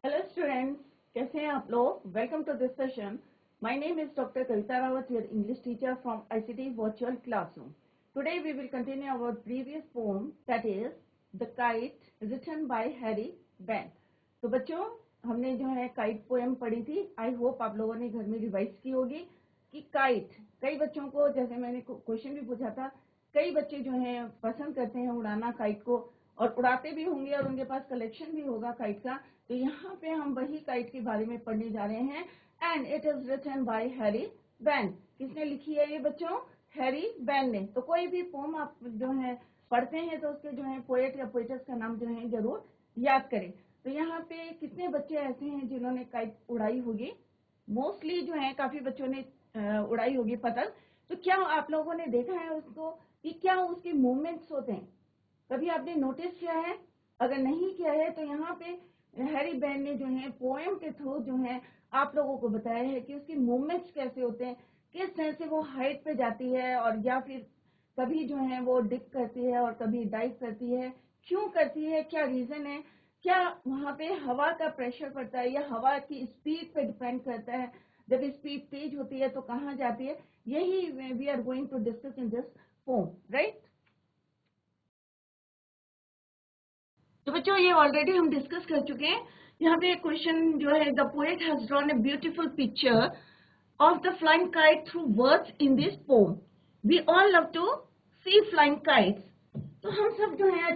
Hello students, कैसे हैं आप लोग। Welcome to this session. My name is doctor Kavita Rawat, your English teacher from ICT virtual classroom. Today we will continue our previous poem, that is the kite, written by Harry Behn. तो बच्चों, हमने जो है kite poem पढ़ी थी। I hope आप लोगों ने घर में रिवाइज की होगी कि काइट, कई बच्चों को, जैसे मैंने क्वेश्चन भी पूछा था, कई बच्चे जो हैं पसंद करते हैं उड़ाना काइट को, और उड़ाते भी होंगे और उनके पास कलेक्शन भी होगा काइट का। तो यहाँ पे हम वही काइट के बारे में पढ़ने जा रहे हैं। And it is written by Harry Behn. किसने लिखी है ये बच्चों? हैरी बैन ने। तो कोई भी पोम आप जो है पढ़ते हैं तो उसके जो है पोएट या पोएटस का नाम जो है जरूर याद करें। तो यहाँ पे कितने बच्चे ऐसे हैं जिन्होंने काइट उड़ाई होगी? मोस्टली जो है काफी बच्चों ने उड़ाई होगी पतंग। तो क्या आप लोगों ने देखा है उसको कि क्या उसके मूवमेंट्स होते हैं? कभी आपने नोटिस किया है? अगर नहीं किया है तो यहाँ पे हैरी बैन ने जो है पोएम के थ्रू जो है आप लोगों को बताया है कि उसकी मूवमेंट्स कैसे होते हैं, किस तरह से वो हाइट पे जाती है, और या फिर कभी जो है वो डिप करती है और कभी डाइव करती है। क्यों करती है, क्या रीजन है, क्या वहां पे हवा का प्रेशर पड़ता है या हवा की स्पीड पे डिपेंड करता है? जब स्पीड तेज होती है तो कहाँ जाती है? यही we are going to discuss in this poem, right. तो बच्चों, ये ऑलरेडी हम डिस्कस कर चुके हैं। यहाँ पे एक क्वेश्चन जो है, the poet has drawn a beautiful picture of the flying kite through words in this poem. We all love to see flying kites. तो हम सब जो है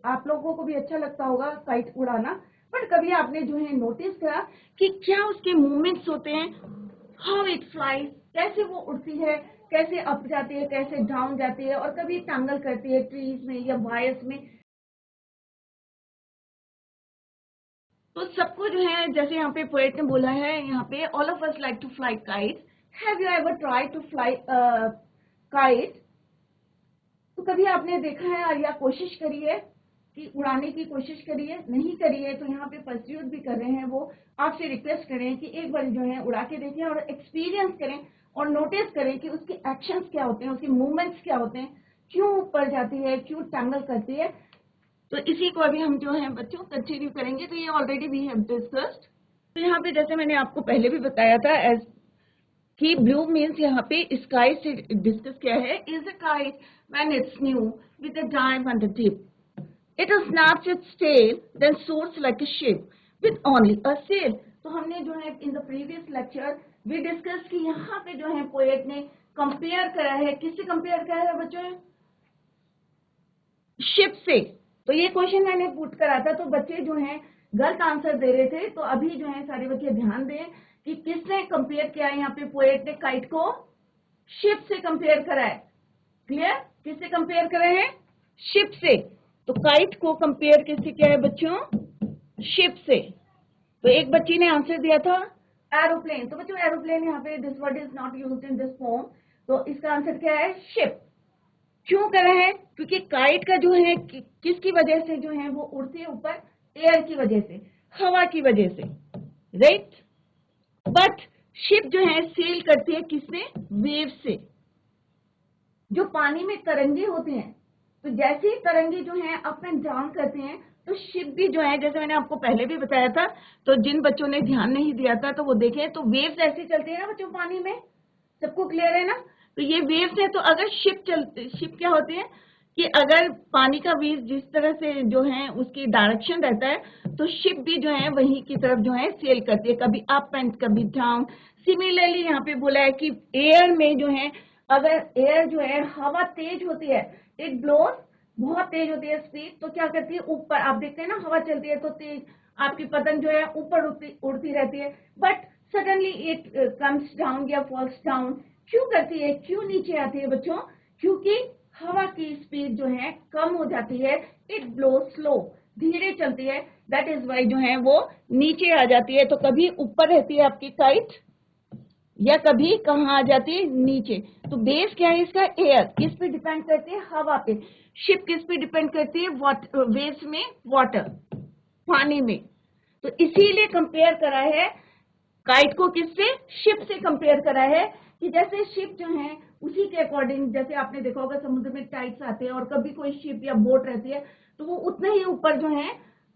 आप लोगों को भी अच्छा लगता होगा काइट उड़ाना, बट कभी आपने जो है नोटिस करा कि क्या उसके मूवमेंट्स होते हैं? हाउ इट फ्लाइज, कैसे वो उड़ती है, कैसे अप जाती है, कैसे डाउन जाती है, और कभी टैंगल करती है ट्रीज में या वायर्स में। तो सबको जो है, जैसे यहाँ पे पोएट ने बोला है, यहाँ पे all of us like to fly kite. Have you ever try to fly kite? तो कभी आपने देखा है या कोशिश करी है कि उड़ाने की कोशिश करी है? नहीं करी है तो यहाँ पे परस्यूट भी कर रहे हैं वो। आपसे रिक्वेस्ट करें कि एक बार जो है उड़ा के देखें और एक्सपीरियंस करें और नोटिस करें कि उसके एक्शंस क्या होते हैं, उसके मूवमेंट्स क्या होते हैं, क्यों ऊपर जाती है, क्यों टैंगल करती है। तो इसी को अभी हम जो है बच्चों कंटिन्यू करेंगे। तो ये ऑलरेडी वी हैव डिस्कस्ड। तो यहाँ पे जैसे मैंने आपको पहले भी बताया था, एज कि ब्लू मीन्स यहाँ पे स्काई से डिस्कस किया है। Is a kite when it's new with a dive on the tip, it snaps its tail then soars like a ship with only a sail। तो हमने जो है in the previous lecture we discuss कि यहाँ पे जो है poet ने कंपेयर करा है, किससे कंपेयर करा है बच्चों? शिप से। तो ये क्वेश्चन मैंने पुट करा था, तो बच्चे जो हैं गलत आंसर दे रहे थे। तो अभी जो है सारे बच्चे ध्यान दें कि किसने कंपेयर किया है। यहाँ पे पोएट ने काइट को शिप से कंपेयर करा है। क्लियर? किससे कंपेयर करे हैं? शिप से। तो काइट को कंपेयर किससे किया है बच्चों? शिप से। तो एक बच्ची ने आंसर दिया था एरोप्लेन। तो बच्चों एरोप्लेन यहाँ पे this word is not used in this form. तो इसका आंसर क्या है? शिप। क्यों कर रहे हैं? क्योंकि काइट का जो है किसकी वजह से जो है वो उड़ती है ऊपर? एयर की वजह से, हवा की वजह से, राइट। बट शिप जो है सेल करती है किससे? वेव से। जो पानी में तरंगे होते हैं, तो जैसे ही तरंगे जो है अप एंड डाउन करते हैं, तो शिप भी जो है, जैसे मैंने आपको पहले भी बताया था, तो जिन बच्चों ने ध्यान नहीं दिया था तो वो देखें, तो वेव्स ऐसे चलती है ना बच्चों पानी में। सबको क्लियर है ना? तो ये वेव्स है। तो अगर शिप क्या होती है कि अगर पानी का वेव जिस तरह से जो है उसकी डायरेक्शन रहता है, तो शिप भी जो है वही की तरफ जो है सेल करती है, कभी अप एंड कभी डाउन। सिमिलरली यहाँ पे बोला है कि एयर में जो है, अगर एयर जो है हवा तेज होती है, इट ब्लोज, बहुत तेज होती है स्पीड, तो क्या करती है ऊपर, आप देखते हैं ना हवा चलती है तो तेज आपकी पतंग जो है ऊपर उड़ती रहती है, but suddenly it comes down या फॉल्स डाउन। क्यों करती है, क्यों नीचे आती है बच्चों? क्योंकि हवा की स्पीड जो है कम हो जाती है, इट ब्लो स्लो, धीरे चलती है, दैट इज वाई जो है वो नीचे आ जाती है। तो कभी ऊपर रहती है आपकी काइट या कभी कहाँ आ जाती है? नीचे। तो बेस क्या है इसका? एयर। किस पे डिपेंड करती है? हवा पे। शिप किस पे डिपेंड करती है? वेव्स में, वाटर, पानी में। तो इसीलिए कंपेयर करा है काइट को किससे? शिप से कंपेयर करा है कि जैसे शिप जो है उसी के अकॉर्डिंग, जैसे आपने देखा होगा समुद्र में टाइड्स आते हैं और कभी कोई शिप या बोट रहती है तो वो उतना ही ऊपर जो है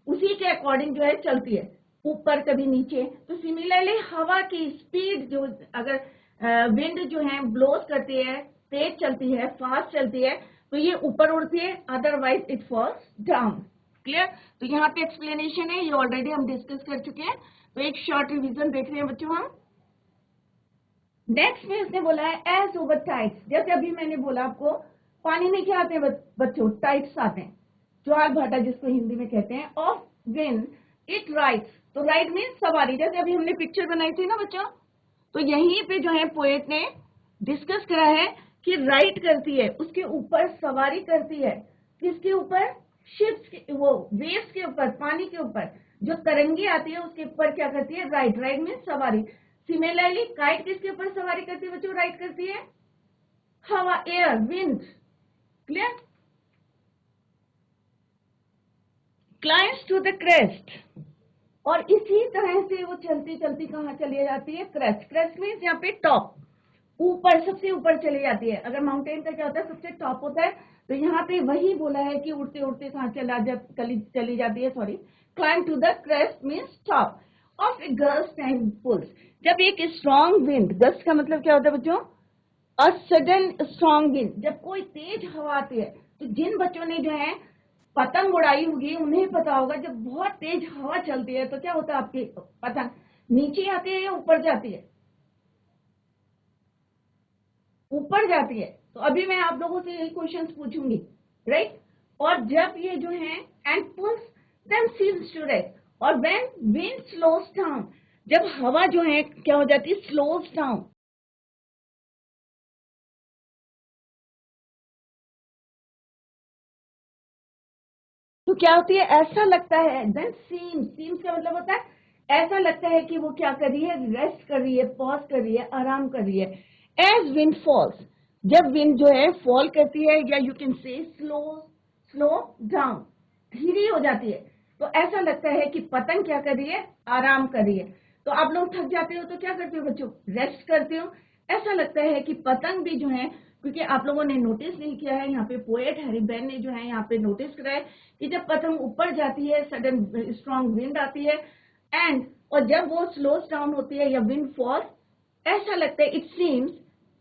उसी के अकॉर्डिंग जो है चलती है। ऊपर कभी नीचे। तो सिमिलरली हवा की स्पीड जो, अगर विंड जो है ब्लोज करती है, तेज चलती है, फास्ट चलती है, तो ये ऊपर उड़ती है, otherwise it falls down. Clear? तो यहाँ पे एक्सप्लेनेशन है, ये ऑलरेडी हम डिस्कस कर चुके हैं। तो एक शॉर्ट रिवीजन देख रहे हैं बच्चों हम। नेक्स्ट में उसने बोला है एज ओवर टाइड्स, जैसे अभी मैंने बोला आपको, पानी में क्या आते हैं बच्चों? टाइड्स आते हैं, ज्वार भाटा जिसको हिंदी में कहते हैं, ऑफ विंड इट राइड्स। तो राइड मीन सवारी, जैसे अभी हमने पिक्चर बनाई थी ना बच्चों, तो यहीं पे जो है पोएट ने डिस्कस करा है कि राइड करती है, उसके ऊपर सवारी करती है। किसके ऊपर? शिप्स के, वो वेव्स के ऊपर, पानी के ऊपर जो तरंगे आती है उसके ऊपर क्या करती है? राइड। राइड मीन सवारी। सिमिलरली काइट किसके ऊपर सवारी करती है बच्चों? राइड करती है हवा, air, wind. Clear? Climbs to the crest, और इसी तरह से वो चलती चलती कहाँ चली जाती है? क्रेस्ट। क्रेस्ट मीन्स यहाँ पे टॉप, ऊपर, सबसे ऊपर चली जाती है। अगर माउंटेन का क्या होता है? सबसे टॉप होता है। तो यहाँ पे वही बोला है कि उड़ते उड़ते कहाँ चली जाती है, sorry. Climb to the crest means top of a gust and pulls. जब एक स्ट्रॉन्ग विंड, गस्ट का मतलब क्या होता है बच्चों? अ सडन स्ट्रॉन्ग विंड, जब कोई तेज हवा आती है, तो जिन बच्चों ने जो है पतंग उड़ाई होगी उन्हें पता होगा, जब बहुत तेज हवा चलती है तो क्या होता है? आपकी पतंग नीचे आती है या ऊपर जाती है? ऊपर जाती है। तो अभी मैं आप लोगों से यही क्वेश्चंस पूछूंगी, राइट? और जब ये जो है and pulls them seems to rest, और व्हेन विंड स्लोस डाउन, जब हवा जो है क्या हो जाती है? Slows down. तो क्या होती है? ऐसा लगता है, देन सीम्स, सीम्स का मतलब होता है ऐसा लगता है कि वो क्या कर रही है? रेस्ट कर रही है, पॉज कर रही है, आराम कर रही है। एज विंड फॉल्स, जब विंड जो है फॉल करती है, या यू कैन से स्लो, स्लो डाउन, धीरे हो जाती है, तो ऐसा लगता है कि पतंग क्या कर रही है? आराम कर रही है। तो आप लोग थक जाते हो तो क्या करते हो बच्चों? रेस्ट करते हो। ऐसा लगता है कि पतंग भी जो है, क्योंकि आप लोगों ने नोटिस नहीं किया है, यहाँ पे पोएट हैरी बेन ने जो है यहाँ पे नोटिस करा है कि जब पतंग ऊपर जाती है, सडन स्ट्रॉन्ग विंड आती है, एंड और जब वो स्लोस डाउन होती है या विंड फॉल्स, ऐसा लगता है, it seems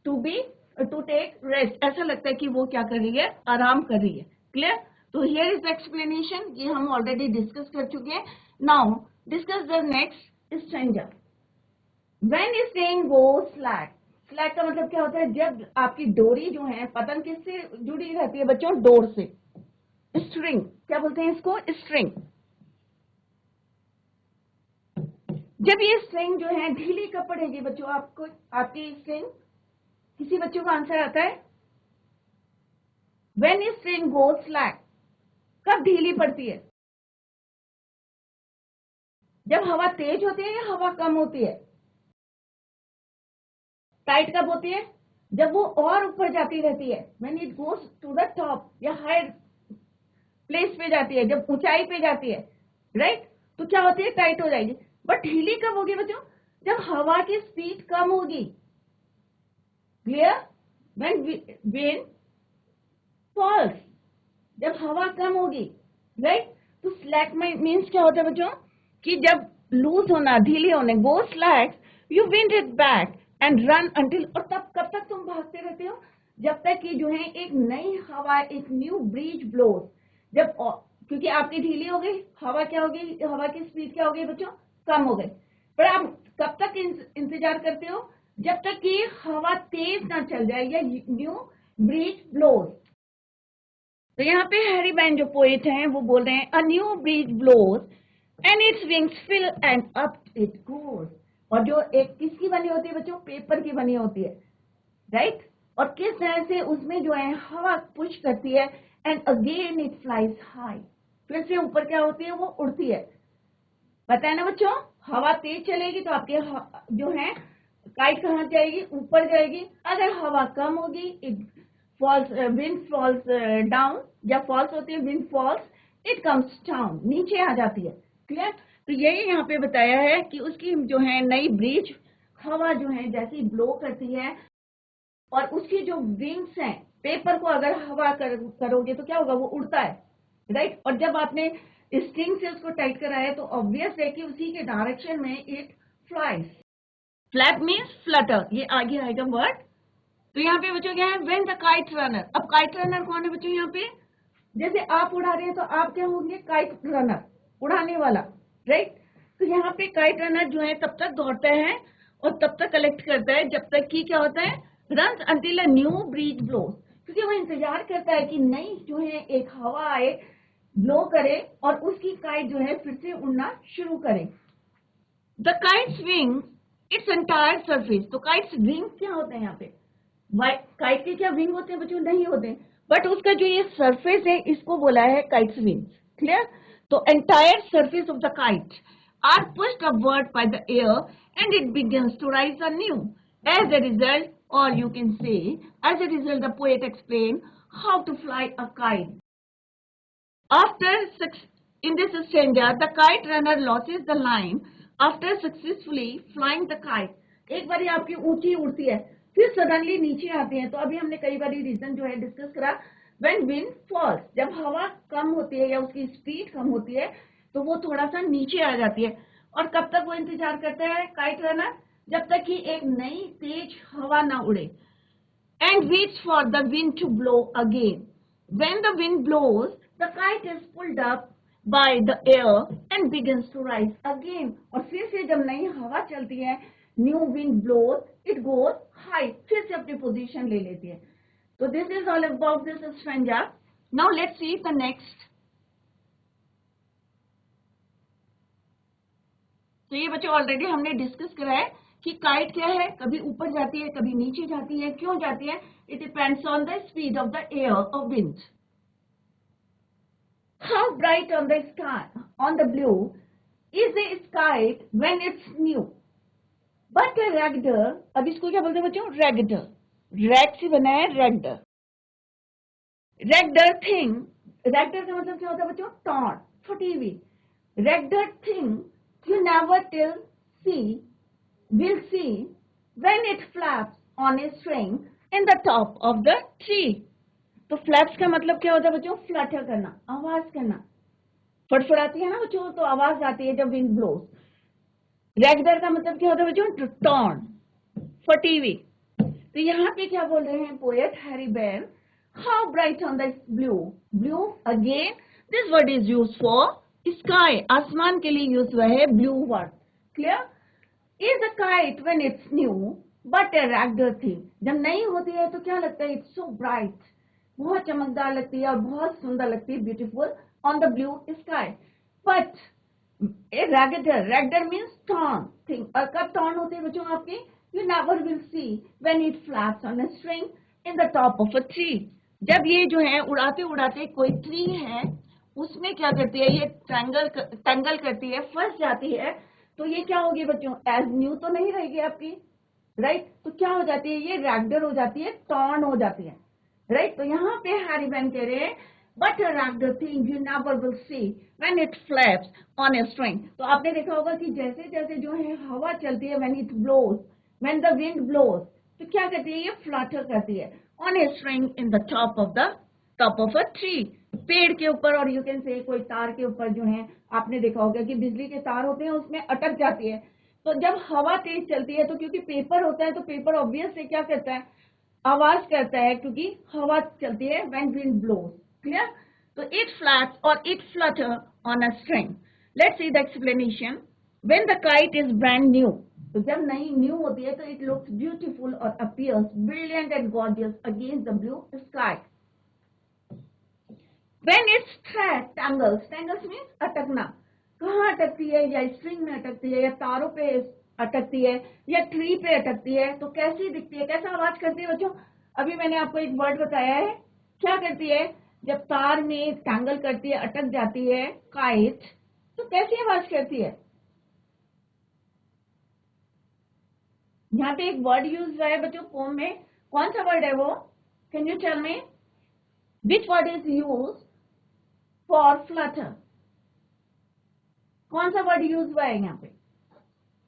to be to take rest, ऐसा लगता है कि वो क्या कर रही है? आराम कर रही है। क्लियर? तो हियर इज एक्सप्लेनेशन, ये हम ऑलरेडी डिस्कस कर चुके हैं। Now discuss the next stranger. When string goes slack, slack का मतलब क्या होता है? जब आपकी डोरी जो है, पतंग किससे जुड़ी रहती है बच्चों? डोर से। स्ट्रिंग, क्या बोलते हैं इसको? स्ट्रिंग। जब ये स्ट्रिंग जो है ढीली कब पड़ेगी बच्चों? आपको, आपकी स्ट्रिंग, किसी बच्चों का आंसर आता है? व्हेन स्ट्रिंग गोज स्लैक, कब ढीली पड़ती है? जब हवा तेज होती है या हवा कम होती है? टाइट कब होती है? जब वो और ऊपर जाती रहती है, when it goes to the top या हायर प्लेस पे जाती है, जब ऊंचाई पे जाती है, राइट? तो क्या होती है? टाइट हो जाएगी। बट ढीली कब होगी बच्चों? जब हवा की स्पीड कम होगी। क्लियर? व्हेन विंड फॉल्स, जब हवा कम होगी, राइट? तो स्लैक मीन्स क्या होता है बच्चों? कि जब लूज होना, ढीली होने, go slack, you wind it back and run until, और तब कब तक तुम भागते रहते हो? जब तक कि जो है एक नई हवा, एक न्यू ब्रीज ब्लोज, जब, क्योंकि आपकी ढीली हो गई हवा, क्या हो गई? हवा की स्पीड क्या हो गई बच्चों? कम हो गई। पर आप कब तक इंतजार करते हो? जब तक कि हवा तेज ना चल जाए या न्यू ब्रीज ब्लोज। तो यहाँ पे हैरी बैन जो पोएट हैं वो बोल रहे हैं, a new breeze blows and its wings fill and up it goes. और जो एक किसकी बनी होती है बच्चों? पेपर की बनी होती है, राइट? और किस तरह से उसमें जो है हवा पुश करती है, and again it flies high, फिर से ऊपर क्या होती है? वो उड़ती है। पता है ना बच्चों? हवा तेज चलेगी तो आपके जो है काइट कहाँ जाएगी? ऊपर जाएगी। अगर हवा कम होगी, it falls, wind falls down, या फॉल्स होती है wind falls, it comes down, नीचे आ जाती है। क्लियर? तो यही यहाँ पे बताया है कि उसकी जो है नई ब्रीज, हवा जो है जैसी ब्लो करती है, और उसकी जो विंग्स हैं, पेपर को अगर हवा करोगे तो क्या होगा? वो उड़ता है, राइट? और जब आपने स्ट्रिंग से उसको टाइट कराया तो ऑब्वियस है कि उसी के डायरेक्शन में it flies. Flap means Flutter, ये आगे आएगा वर्ड। तो यहाँ पे बच्चों क्या है, व्हेन द काइट रनर। अब काइट रनर कौन है बच्चों यहाँ पे, जैसे आप उड़ा रहे हैं तो आप क्या होंगे, काइट रनर, उड़ाने वाला, राइट। तो यहाँ पे काइट रनर जो है तब तक दौड़ता है और तब तक कलेक्ट करता है जब तक कि क्या होता है, runs until a new breeze blows, क्योंकि वो इंतजार करता है कि नई जो है एक हवा आए, ब्लो करे और उसकी काइट जो है फिर से उड़ना शुरू करे। The kites wings its entire surface. तो काइट्स विंग्स क्या होते हैं यहाँ पे, काइट के क्या विंग होते हैं बच्चों, नहीं होते, बट उसका जो ये सरफेस है इसको बोला है काइट्स विंग्स। क्लियर। तो entire surface of the kite are pushed upward by the air and it begins to rise anew as a result, और you can say as a result the poet explain how to fly a kite. After in this stanza, the kite runner loses the line after successfully flying the kite. एक बारी आपकी ऊंची उड़ती है फिर suddenly नीचे आते हैं। तो अभी हमने कई बारी रीजन जो है डिस्कस करा, when wind falls, जब हवा कम होती है या उसकी स्पीड कम होती है तो वो थोड़ा सा नीचे आ जाती है। और कब तक वो इंतजार करता है काइट रनर, जब तक कि एक नई तेज हवा ना उड़े। and waits for the wind to blow again. When the wind blows, the kite is pulled up by the air and begins to rise again. और फिर से जब नई हवा चलती है, new wind blows, it goes high, फिर से अपनी पोजीशन ले लेती है। तो this is all about this stanza. Now let's see the next. तो ये बच्चों ऑलरेडी हमने डिस्कस करा है कि काइट क्या है, कभी ऊपर जाती है कभी नीचे जाती है। क्यों जाती है, it depends on the speed of the air और wind. How bright on the sky, on the blue is the sky when it's new, but a raggeder, अब इसको क्या बोलते हैं बच्चों, रेगडर, रैग से बना है रेगडर। रेगडर थिंग, रेगडर का मतलब क्या होता है बच्चों, टॉर्न, फटी हुई। रेगडर thing you never will see when it flaps on a string in the top of the tree. तो flaps का मतलब क्या होता है बच्चों, फ्लटर करना, आवाज करना, फड़फड़ाती है ना बच्चों तो आवाज आती है जब विंड ब्लोस। रेगडर का मतलब क्या होता है बच्चों, टॉर्न, फटी हुई। तो यहाँ पे क्या बोल रहे हैं poet Harry Behn, how bright on the blue, blue again this word is use for sky, आसमान के लिए यूज हुआ है blue word. Clear. Is a kite when it's new but a raggeder thing, जब नई होती है तो क्या लगता है, इट्स सो ब्राइट, बहुत चमकदार लगती है और बहुत सुंदर लगती है, beautiful on the blue sky. But a raggeder, raggeder means torn thing, और कब टॉर्न होती है बच्चों आपकी, you never will see when it flaps on a string in the top of a tree, जब ये जो है उड़ाते उड़ाते कोई ट्री है उसमें क्या करती है, ये टैंगल करती है, फंस जाती है, तो ये क्या होगी बच्चों, एज न्यू तो नहीं रहेगी आपकी, राइट। तो क्या हो जाती है, ये रैगडर हो जाती है, टॉर्न हो जाती है, राइट। तो यहाँ पे हैरी बैन कह रहे हैं, but a raggeder thing you never will see when it flaps on a string. तो आपने देखा होगा कि जैसे जैसे जो है हवा चलती है, when it blows, when the wind blows, तो क्या करती है, ये फ्लटर करती है on a string in the top of a tree, पेड़ के ऊपर, और यू कैन से कोई तार के ऊपर जो है, आपने देखा होगा कि बिजली के तार होते हैं उसमें अटक जाती है। तो जब हवा तेज चलती है तो क्योंकि पेपर होता है तो पेपर ऑब्वियस से क्या करता है, आवाज करता है क्योंकि हवा चलती है व्हेन विंड ब्लोज। क्लियर। तो इट फ्लैप्स और it Flutter on a string. Let's see the explanation. When the kite is brand new, तो जब नई न्यू होती है तो इट लुक्स ब्यूटीफुल और appears brilliant and gorgeous against the blue sky. When its thread tangles, tangles means अटकना, कहाँ अटकती है, या स्ट्रिंग में अटकती है, या तारों पे अटकती है, या ट्री पे अटकती है, तो कैसी दिखती है, कैसा आवाज करती है बच्चों। अभी मैंने आपको एक वर्ड बताया है, क्या करती है, जब तार में टैंगल करती है, अटक जाती है काइट, तो कैसी आवाज करती है। यहाँ पे एक वर्ड यूज हुआ है बच्चों पोम में, कौन सा वर्ड है वो, can you tell me which word is use for flutter, कौन सा वर्ड यूज हुआ है यहाँ पे,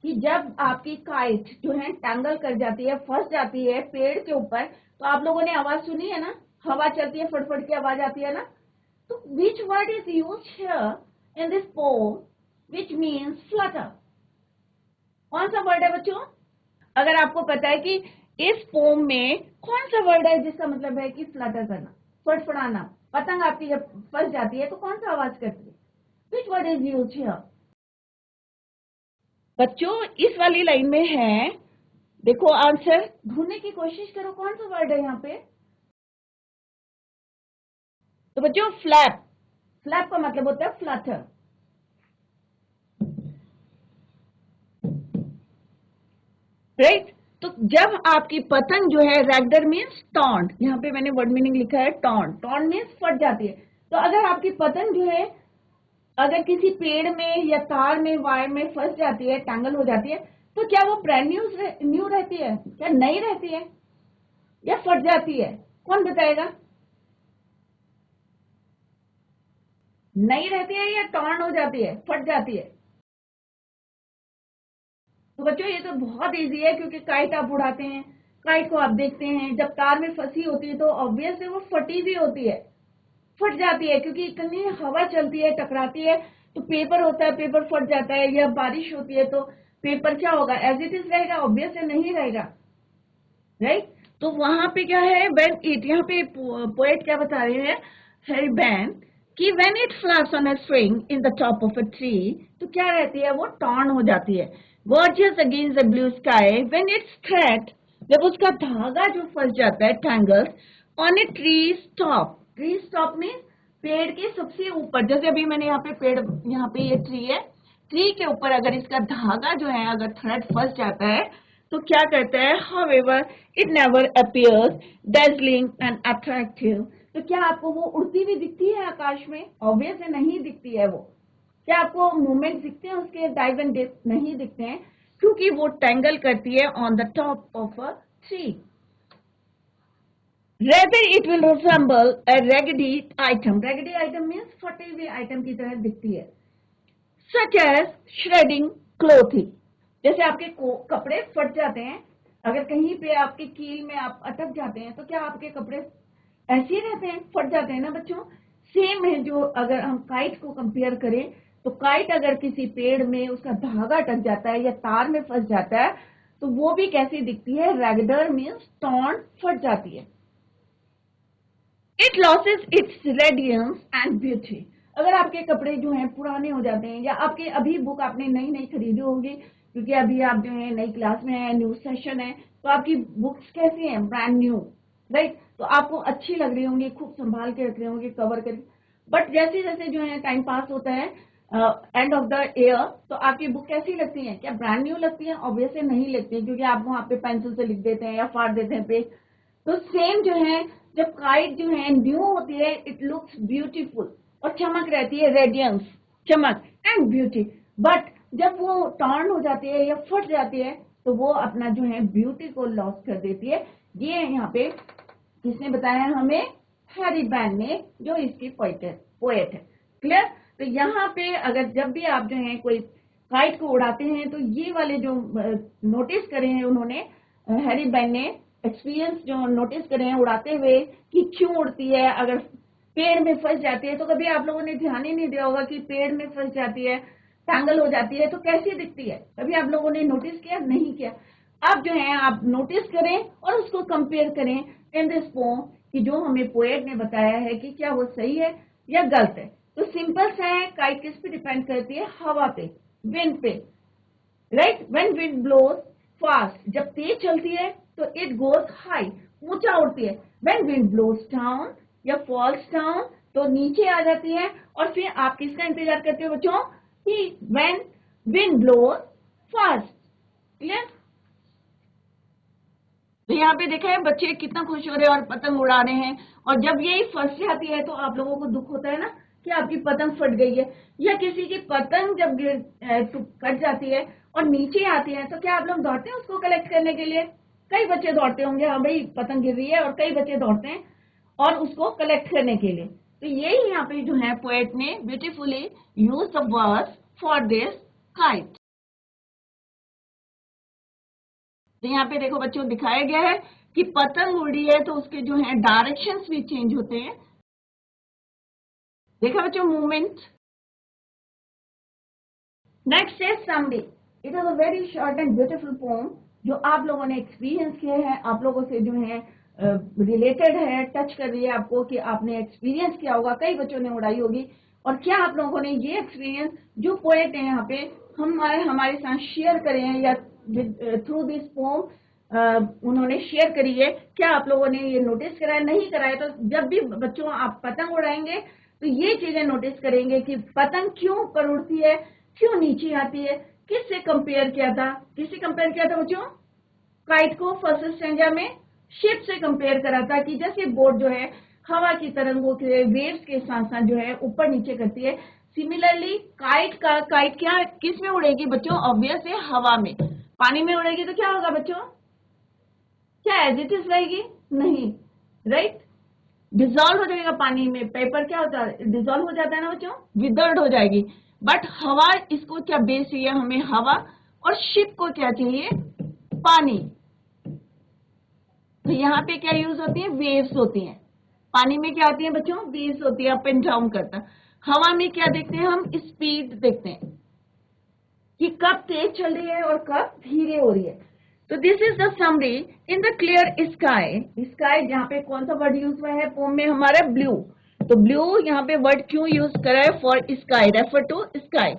कि जब आपकी काइट जो है टैंगल कर जाती है, फंस जाती है पेड़ के ऊपर, तो आप लोगों ने आवाज सुनी है ना, हवा चलती है, फटफट की आवाज आती है ना, तो विच word is use here in this poem which means flutter? कौन सा वर्ड है बच्चों? अगर आपको पता है कि इस पोम में कौन सा वर्ड है जिसका मतलब है कि फ्लटर करना, फड़फड़ाना, पतंग आपकी जब फंस जाती है तो कौन सा आवाज करती है? Which word is used here? बच्चों इस वाली लाइन में है, देखो आंसर ढूंढने की कोशिश करो, कौन सा वर्ड है यहाँ पे? तो बच्चों फ्लैप, फ्लैप का मतलब होता है फ्लटर, राइट? तो जब आपकी पतंग जो है, रैगडर मीन्स टॉन्ट, यहाँ पे मैंने वर्ड मीनिंग लिखा है टॉन्ट, टॉन्ट मीन्स फट जाती है। तो अगर आपकी पतंग जो है अगर किसी पेड़ में या तार में, वायर में फंस जाती है, टैंगल हो जाती है, तो क्या वो ब्रांड न्यू रहती है, क्या नई रहती है, या फट जाती है? कौन बताएगा? नई रहती है या टॉर्न हो जाती है, फट जाती है? तो बच्चों ये तो बहुत इजी है, क्योंकि काइट आप उड़ाते हैं, काइट को आप देखते हैं, जब तार में फंसी होती है तो ऑब्वियसली वो फटी भी होती है, फट जाती है, क्योंकि इतनी हवा चलती है, टकराती है, तो पेपर होता है, पेपर फट जाता है, या बारिश होती है तो पेपर क्या होगा, एज इट इज रहेगा? ऑब्वियसली नहीं रहेगा, राइट? तो वहां पे क्या है, व्हेन इट, यहाँ पे पोएट क्या बता रहे हैं, हेरी बैन, कि when it flaps on a string in the top of a tree, तो क्या रहती है, वो टॉर्न हो जाती है। gorgeous against the blue sky when its thread, जब उसका धागा जो फंस जाता है, tangles on a tree stop, tree stop में पेड़ के सबसे ऊपर, जैसे अभी मैंने यहाँ पे पेड़, यहाँ पे ये ट्री है, ट्री के ऊपर अगर इसका धागा जो है, अगर थ्रेड फंस जाता है तो क्या करता है, however it never appears dazzling and attractive, तो क्या आपको वो उड़ती हुई दिखती है आकाश में? ऑब्वियसली नहीं दिखती है वो। क्या आपको मूवमेंट दिखते हैं उसके, डाइव एंड डिप? नहीं दिखते हैं, क्योंकि वो टैंगल करती है on the top of a tree. Rather it will resemble a raggedy item, raggedy item means फटे हुए आइटम की तरह दिखती है, such as shredding clothing, जैसे आपके कपड़े फट जाते हैं, अगर कहीं पे आपके कील में आप अटक जाते हैं तो क्या आपके कपड़े ऐसे ही रहते हैं, फट जाते हैं ना बच्चों? सेम है, जो अगर हम काइट को कंपेयर करें, तो काइट अगर किसी पेड़ में उसका धागा अटक जाता है या तार में फंस जाता है तो वो भी कैसी दिखती है, रैगडर मीन्स टॉर्न, फट जाती है। It loses its radiance and beauty, अगर आपके कपड़े जो हैं पुराने हो जाते हैं, या आपके अभी बुक आपने नई नई खरीदी होगी, क्योंकि अभी आप जो है नई क्लास में है, न्यू सेशन है, तो आपकी बुक्स कैसी हैं, ब्रांड न्यू, राइट? तो आपको अच्छी लग रही होंगी, खूब संभाल के रख रहे होंगे, कवर कर, बट जैसे जैसे जो है टाइम पास होता है, एंड ऑफ द ईयर, तो आपकी बुक कैसी लगती है, क्या ब्रांड न्यू लगती है? ऑब्वियसली नहीं लगती है, क्योंकि आप वहां पे पेंसिल से लिख देते हैं या फाड़ देते हैं पेज। तो सेम जो है, जब काइट जो है न्यू होती है, इट लुक्स ब्यूटीफुल और चमक रहती है, रेडियंस, चमक एंड ब्यूटी, बट जब वो टर्न हो जाती है या फट जाती है तो वो अपना जो है ब्यूटी को लॉस कर देती है। ये यहाँ पे किसने बताया हमें, हैरी बैन ने, जो इसकी पोएट है। क्लियर? तो यहाँ पे अगर जब भी आप जो है कोई काइट को उड़ाते हैं तो ये वाले जो नोटिस करे हैं उन्होंने, हैरी बैन ने एक्सपीरियंस जो नोटिस करे हैं उड़ाते हुए कि क्यों उड़ती है, अगर पेड़ में फंस जाती है तो कभी आप लोगों ने ध्यान ही नहीं दिया होगा कि पेड़ में फंस जाती है, टैंगल हो जाती है तो कैसी दिखती है, कभी आप लोगों ने नोटिस किया? नहीं किया। अब जो है आप नोटिस करें और उसको कंपेयर करें इन दिस पोम, कि जो हमें पोएट ने बताया है कि क्या वो सही है या गलत है। तो सिंपल सा है, काइट किस पे डिपेंड करती है, हवा पे, विंड पे, right? When wind blows fast, जब तेज चलती है तो इट गोज हाई, ऊंचा उड़ती है। व्हेन विंड ब्लोज डाउन या फॉल्स डाउन तो नीचे आ जाती है। और फिर आप किसका इंतजार करते हो बच्चों, कि when wind blows fast. Clear? तो यहाँ पे देखा है बच्चे कितना खुश हो रहे हैं और पतंग उड़ा रहे हैं, और जब यही फंस जाती है तो आप लोगों को दुख होता है ना कि आपकी पतंग फट गई है, या किसी की पतंग जब कट जाती है और नीचे आती है तो क्या आप लोग दौड़ते हैं उसको कलेक्ट करने के लिए? कई बच्चे दौड़ते होंगे, हाँ भाई पतंग गिर रही है, और कई बच्चे दौड़ते हैं और उसको कलेक्ट करने के लिए। तो यही यहाँ पे जो है पोएट ने beautifully use the words for this kite. तो यहाँ पे देखो बच्चों दिखाया गया है कि पतंग उड़ी है तो उसके जो है डायरेक्शंस भी चेंज होते हैं। देखा बच्चों movement? Next is summary. It is a very short and beautiful poem जो आप लोगों ने एक्सपीरियंस किए हैं, आप लोगों से जो है रिलेटेड है, टच कर रही है आपको कि आपने एक्सपीरियंस किया होगा, कई बच्चों ने उड़ाई होगी। और क्या आप लोगों ने ये एक्सपीरियंस जो पोएट है यहाँ पे हमारे साथ शेयर करे हैं या थ्रू दिस पोम उन्होंने शेयर करी है, क्या आप लोगों ने ये नोटिस करा है? नहीं करा है तो जब भी बच्चों आप पतंग उड़ाएंगे तो ये चीजें नोटिस करेंगे कि पतंग क्यों ऊपर उड़ती है, क्यों नीचे आती है, किससे कंपेयर किया था, किससे कंपेयर किया था बच्चों? काइट को फर्स्ट स्टैंजा में शिप से कंपेयर करा था कि जैसे बोट जो है हवा की तरंगों के वेव्स के साथ साथ जो है ऊपर नीचे करती है, सिमिलरली काइट क्या किस में उड़ेगी बच्चों? ऑब्वियस है हवा में। पानी में उड़ेगी तो क्या होगा बच्चों? क्या एज इट इज रहेगी? नहीं, राइट, डिजोल्व हो जाएगा पानी में। पेपर क्या होता है? डिजोल्व हो जाता है ना बच्चों, विदर्ड हो जाएगी। बट हवा, इसको क्या बेस चाहिए हमें? हवा। और शिप को क्या चाहिए? पानी। तो यहाँ पे क्या यूज होती है? वेव्स होती हैं। पानी में क्या आती है बच्चों? वेव्स होती है, अप एंड डाउन करता। हवा में क्या देखते हैं हम? स्पीड देखते हैं कि कब तेज चल रही है और कब धीरे हो रही है। तो this is the summary. In the clear sky, sky जहाँ पे कौन सा वर्ड यूज हुआ है पोम में? हमारा ब्लू। तो ब्लू यहाँ पे वर्ड क्यों यूज करा है? For sky, refer to sky.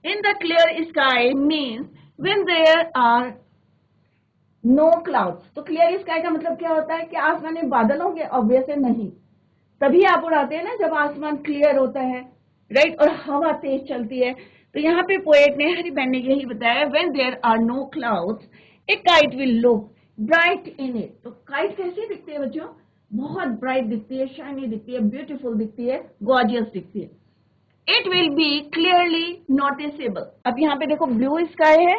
In the clear sky means when there are no clouds. तो क्लियर स्काई का मतलब क्या होता है? कि आसमान में बादल होंगे? ऑब्वियस है नहीं, तभी आप उड़ाते हैं ना जब आसमान क्लियर होता है, राइट, और हवा तेज चलती है। तो यहाँ पे पोएट ने, हरी बहन ने यही बताया, when there are no clouds a kite will look bright in it. तो काइट कैसी दिखती है बच्चों? बहुत ब्राइट दिखती है, शाइनी दिखती है, ब्यूटीफुल दिखती है, गॉर्जियस दिखती है। It will be clearly noticeable. अब यहाँ पे देखो ब्लू स्काई है।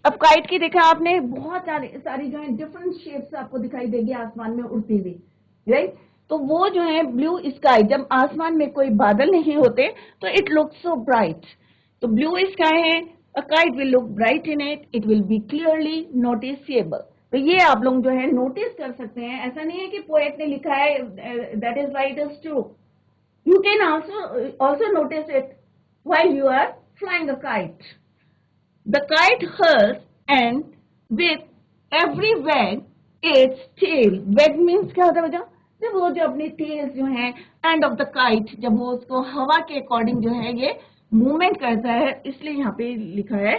अब काइट की देखा आपने, बहुत सारी जो है डिफरेंट शेप्स आपको दिखाई देगी आसमान में उड़ती हुई, राइट। तो वो जो है ब्लू स्काई, जब आसमान में कोई बादल नहीं होते तो इट लुक सो ब्राइट। तो ब्लू स्काई है, a kite will look bright in it, it will be clearly noticeable. तो ये आप लोग जो है नोटिस कर सकते हैं। ऐसा नहीं है कि पोएट ने लिखा है that is why it is true. You can also notice it while you are flying a kite. The kite hurls and with every wag its tail. Wag means क्या होता है बच्चों? जब वो जो अपनी टेल्स जो है एंड ऑफ द काइट, जब वो उसको हवा के अकॉर्डिंग जो है ये मूवमेंट करता है, इसलिए यहाँ पे लिखा है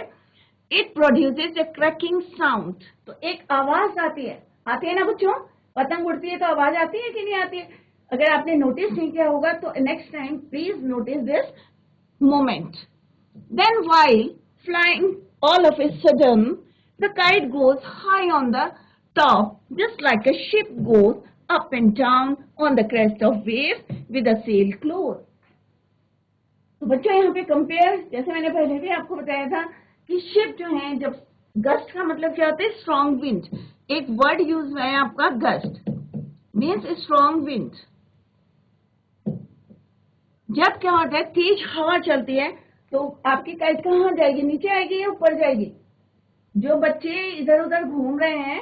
it produces A cracking sound. तो एक आवाज आती है ना बच्चों? पतंग उड़ती है तो आवाज आती है कि नहीं आती है? अगर आपने नोटिस नहीं किया होगा तो next time please notice this moment. Then while flying, all of a sudden the kite goes high on the top, just like a ship goes up and down on the crest of waves with a sail close. तो बच्चों यहाँ पे compare, जैसे मैंने पहले भी आपको बताया था कि शिप जो है, जब गस्ट का मतलब क्या होता है? Strong wind. एक वर्ड यूज हुआ है आपका गस्ट, मीन्स स्ट्रॉन्ग विंड। जब क्या होता है? तेज हवा चलती है तो आपकी काइट कहाँ जाएगी? नीचे आएगी या ऊपर जाएगी? जो बच्चे इधर उधर घूम रहे हैं,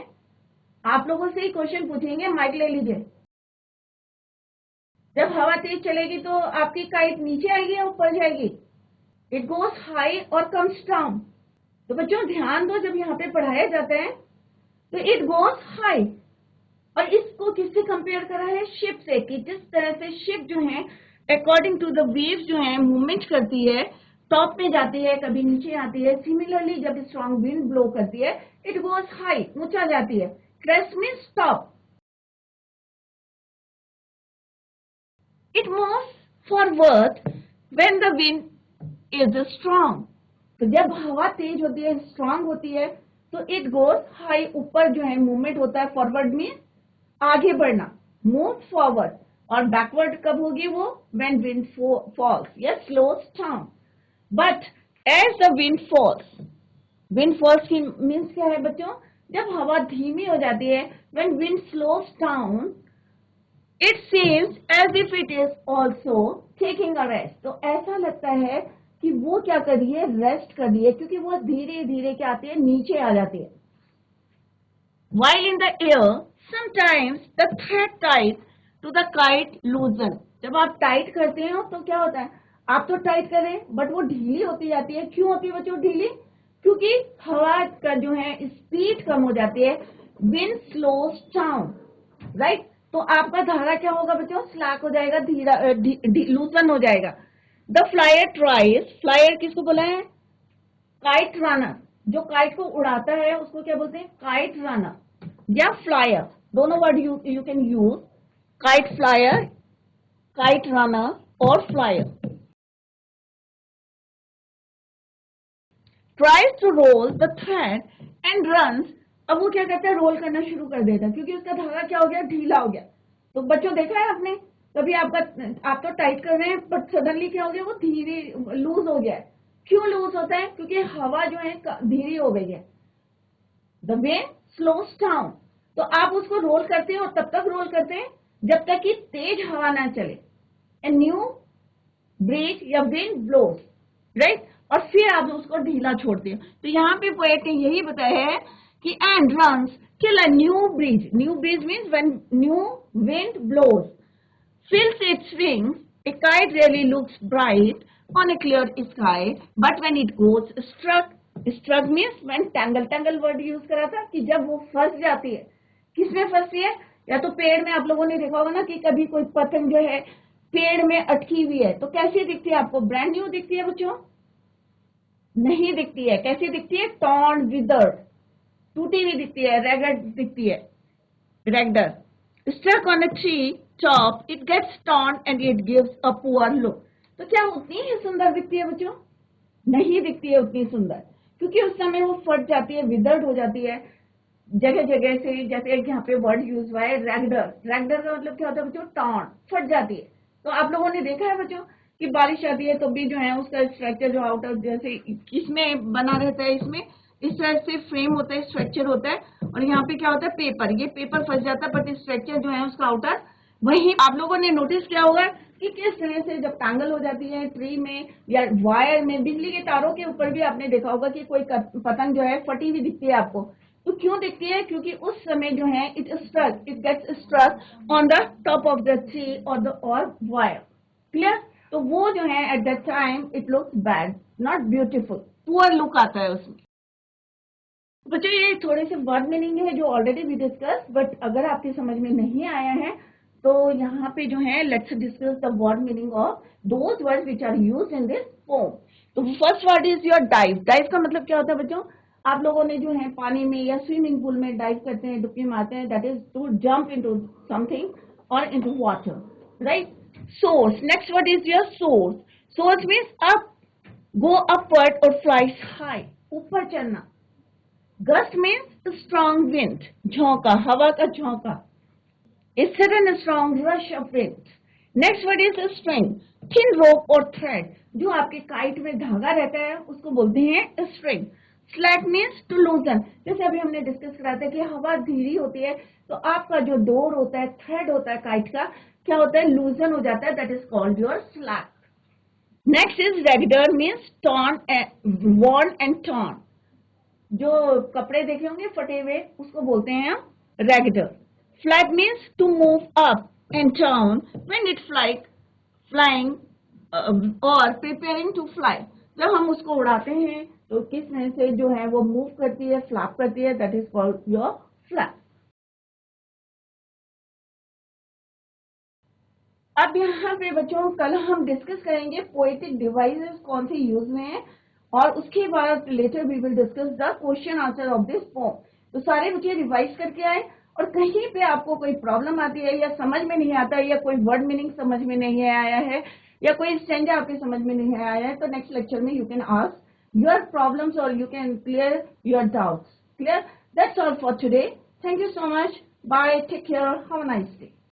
आप लोगों से ही क्वेश्चन पूछेंगे, माइक ले लीजिए। जब हवा तेज चलेगी तो आपकी काइट नीचे आएगी या ऊपर जाएगी? इट गोस हाई और कम्स डाउन। तो बच्चों ध्यान दो, जब यहाँ पे पढ़ाया जाता है तो इट गोस हाई, और इसको किससे कंपेयर करा है? शिप से, कि जिस तरह से शिप जो है अकॉर्डिंग टू द वेव्स जो है मूवमेंट करती है, टॉप में जाती है, कभी नीचे आती है। सिमिलरली जब स्ट्रॉन्ग विंड ब्लो करती है, इट गोज हाई, ऊंचा जाती है। Crest means top. It moves forward when the wind is strong. तो जब हवा तेज होती है, स्ट्रॉन्ग होती है, तो इट गोज हाई, ऊपर जो है मूवमेंट होता है। फॉरवर्ड मीन्स आगे बढ़ना, मूव फॉरवर्ड। और बैकवर्ड कब होगी वो? व्हेन विंड फॉल्स या slows down. But as the wind falls की मीन्स क्या है बच्चों? जब हवा धीमी हो जाती है, when wind slows down, it seems as if it is also taking a rest. तो ऐसा लगता है कि वो क्या कर रही है? रेस्ट कर रही है, क्योंकि वो धीरे धीरे क्या आती है? नीचे आ जाती है। While in the air, sometimes the thread tied to the kite loosen. जब आप टाइट करते हो तो क्या होता है? आप तो टाइट कर रहे हैं बट वो ढीली होती जाती है। क्यों होती है बच्चों ढीली? क्योंकि हवा का जो है स्पीड कम हो जाती है, विंड स्लोस डाउन, राइट। तो आपका धारा क्या होगा बच्चों? स्लैक हो जाएगा, धीरा लूजन हो जाएगा। द फ्लायर ट्राइज, फ्लायर किसको बोला है? काइट रनर, जो काइट को उड़ाता है उसको क्या बोलते हैं? काइट रनर या फ्लायर, दोनों word you can use, kite flier, kite runner और flier. Tries to roll the thread and runs, अब वो क्या करता है? रोल करना शुरू कर देता है, क्योंकि उसका धागा क्या हो गया? ढीला हो गया। तो बच्चों देखा है आपने कभी? आप तो टाइट कर रहे हैं बट सडनली क्या हो गया? वो धीरे लूज हो गया है। क्यों लूज होता है? क्योंकि हवा जो है धीरी हो गई है। द विंड स्लोस डाउन, तो आप उसको रोल करते हैं और तब तक रोल करते हैं जब तक कि तेज हवा ना चले, ए न्यू ब्रीज या विंड ब्लोस, राइट। और फिर आप उसको ढीला छोड़ते हैं। तो यहाँ पे पोएट ने यही बताया है कि and runs till a new breeze, new breeze means when new wind blows fills its wings, a kite really looks bright on a clear sky, but when it goes struck, struck means when tangle, tangle word use करा था कि जब वो फंस जाती है, किसमें फंसती है? या तो पेड़ में, आप लोगों ने देखा होगा ना कि कभी कोई पतंग जो है पेड़ में अटकी हुई है तो कैसी दिखती है आपको? ब्रांड न्यू दिखती है बच्चों? नहीं दिखती है। कैसी दिखती है? टॉर्न, विदर्ड, टूटी हुई दिखती है, रैगड दिखती है, रैगडर। Stuck on a tree top, it gets torn and it gives a poor look. तो क्या उतनी ही सुंदर दिखती है बच्चों? नहीं दिखती है उतनी सुंदर, क्योंकि उस समय वो फट जाती है, विदर्ड हो जाती है जगह जगह से। जैसे यहाँ पे वर्ड यूज हुआ है रैगडर, रैगडर का मतलब क्या होता है बच्चों? टॉर्न, फट जाती है। तो आप लोगों ने देखा है बच्चों कि बारिश आती है तो भी जो है उसका स्ट्रक्चर जो आउटर जैसे इसमें बना रहता है, इसमें इस तरह से फ्रेम होता है, स्ट्रक्चर होता है, और यहाँ पे क्या होता है? पेपर, ये पेपर फंस जाता है बट स्ट्रक्चर जो है उसका आउटर वही। आप लोगों ने नोटिस किया होगा कि किस तरह से जब टांगल हो जाती है ट्री में या वायर में, बिजली के तारों के ऊपर भी आपने देखा होगा कि कोई पतंग जो है फटी हुई दिखती है आपको। तो क्यों दिखती है? क्योंकि उस समय जो है it gets struck on the top of the tree और वायर। क्लियर? तो वो जो है at that time it looks bad, not beautiful, poor look आता है उसमें। बच्चों ये थोड़े से वर्ड मीनिंग है जो ऑलरेडी भी डिस्कस, बट अगर आपकी समझ में नहीं आया है तो यहाँ पे जो है let's discuss the word meaning of those words which are used in this poem. तो first word is your dive. Dive का मतलब क्या होता है बच्चों? आप लोगों ने जो है पानी में या स्विमिंग पूल में डाइव करते हैं, डुबकी मारते हैं, that is to jump into something और into water, right. Source, next word is your source. Source means up, go upward और फ्लाई हाई, ऊपर चढ़ना। गस्ट मीन्स स्ट्रॉन्ग विंड, झोंका, हवा का झोंका। A sudden strong rush of wind. Next word is string, thin rope or thread. जो आपके kite में धागा रहता है उसको बोलते हैं string. Slack means to loosen, जैसे अभी हमने डिस्कस करा था कि हवा धीरी होती है तो आपका जो डोर होता है, थ्रेड होता है काइट का, क्या होता है? लूजन हो जाता है, that is called your slack. Next is raggeder means torn, worn and torn. जो कपड़े देखे होंगे फटे हुए उसको बोलते हैं हम रेगडर। Flag means to move up and down when it's flying or preparing to fly. जब हम उसको उड़ाते हैं तो किस तरह से जो है वो मूव करती है, फ्लैप करती है, that is called your flap. अब यहाँ पे बच्चों कल हम डिस्कस करेंगे पोएटिक डिवाइसेस कौन से यूज में है, और उसके बाद later we will discuss the question answer of this poem. तो सारे बच्चे रिवाइज करके आए, और कहीं पे आपको कोई प्रॉब्लम आती है या समझ में नहीं आता है या कोई वर्ड मीनिंग समझ में नहीं आया है या कोई स्टैंजा आपके समझ में नहीं आया है, तो नेक्स्ट लेक्चर में you can ask your problems और you can clear your doubts. Clear? That's all for today. Thank you so much. Bye, take care, have a nice day.